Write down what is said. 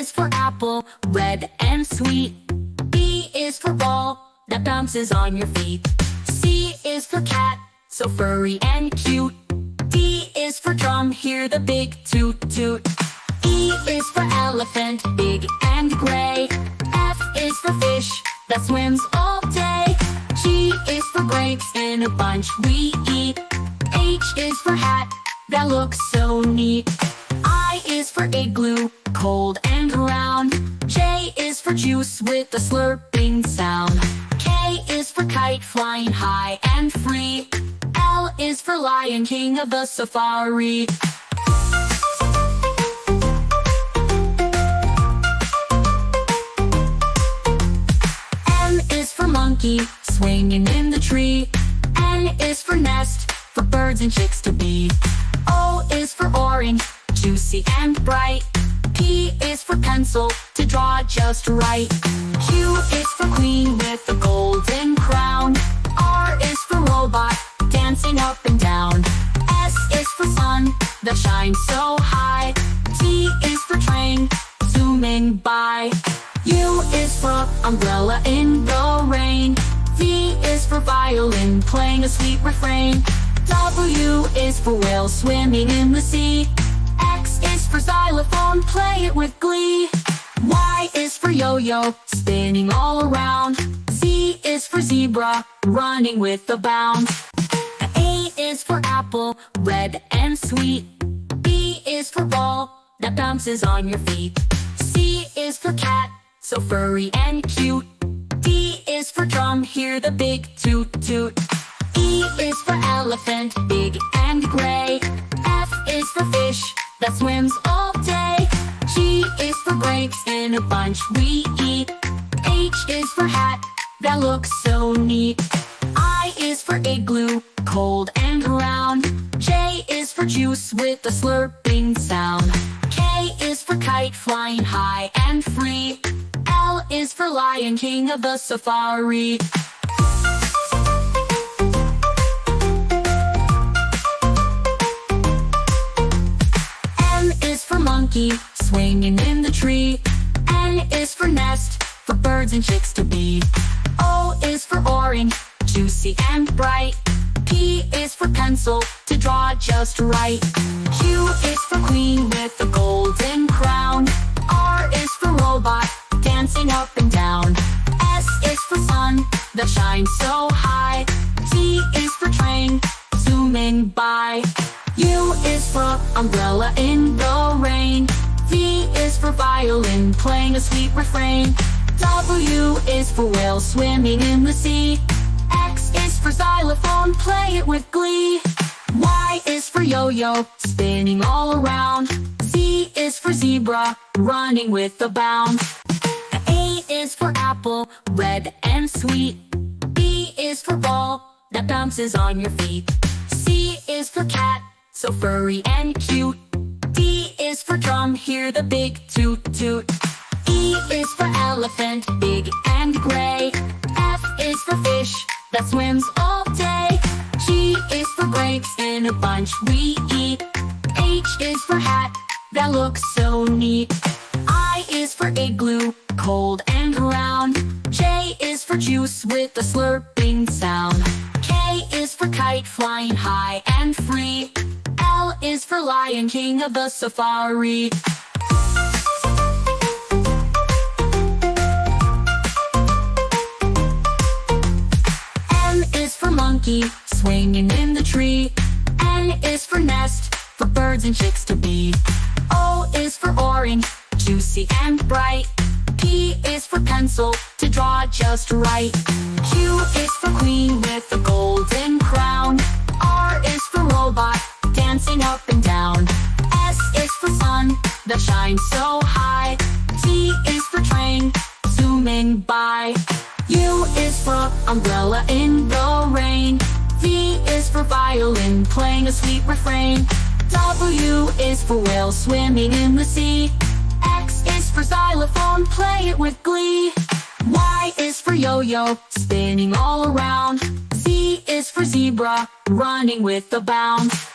is for apple, red and sweet. B is for ball, that bounces on your feet. C is for cat, so furry and cute. D is for drum, hear the big toot toot. E is for elephant, big and gray. F is for fish, that swims all day. G is for grapes, in a bunch we eat. H is for hat, that looks so neat. I is for igloo, cold and round. J is for juice with a slurping sound. K is for kite, flying high and free. L is for lion, king of the safari. M is for monkey, swinging in the tree. N is for nest, for birds and chicks to be. O is for orange, juicy and bright. P is for pencil, to draw just right. Q is for queen with a golden crown. R is for robot, dancing up and down. S is for sun, that shines so high. T is for train, zooming by. U is for umbrella in the rain. V is for violin, playing a sweet refrain. W is for whale, swimming in the sea. X is for xylophone, play it with glee. Y is for yo-yo, spinning all around. Z is for zebra, running with a bound. A is for apple, red and sweet. B is for ball, that bounces on your feet. C is for cat, so furry and cute. D is for drum, hear the big toot toot. E is for elephant, big and gray. F is for fish, that swims all day. G is for grapes, in a bunch we eat. H is for hat, that looks so neat. I is for igloo, cold and round. J is for juice with a slurping sound. K is for kite, flying high and free. L is for lion, king of the safari. M is for monkey, swinging in the tree. N is for nest, for birds and chicks to be. O is for orange, juicy and bright. P is for pencil, to draw just right. Q is for queen with a golden crown. R is for robot, dancing up and down. S is for sun, that shines so high. T is for train, zooming by. U is for umbrella in the rain. V is for violin, playing a sweet refrain. W is for whale, swimming in the sea. X is for xylophone, play it with glee. Y is for yo-yo, spinning all around. Z is for zebra, running with a bound. A is for apple, red and sweet. B is for ball, that bounces on your feet. C is for cat, so furry and cute. D is for drum, hear the big toot toot. E is for elephant, big and gray. F is for fish, that swims all day. G is for grapes, in a bunch we eat. H is for hat, that looks so neat. I is for igloo, cold and round. J is for juice with a slurping sound. K is for kite, flying high and free. L is for lion, king of the safari. M is for monkey, swinging in the tree. N is for nest, for birds and chicks to be. O is for orange, juicy and bright. P is for pencil, to draw just right. Q is for queen with a golden crown. R is for robot, dancing up and down. S is for sun, that shines so high. T is for train, zooming by. U is for umbrella in the rain. V is for violin, playing a sweet refrain. W is for whale, swimming in the sea. X is for xylophone, play it with glee. Y is for yo-yo, spinning all around. Z is for zebra, running with a bound.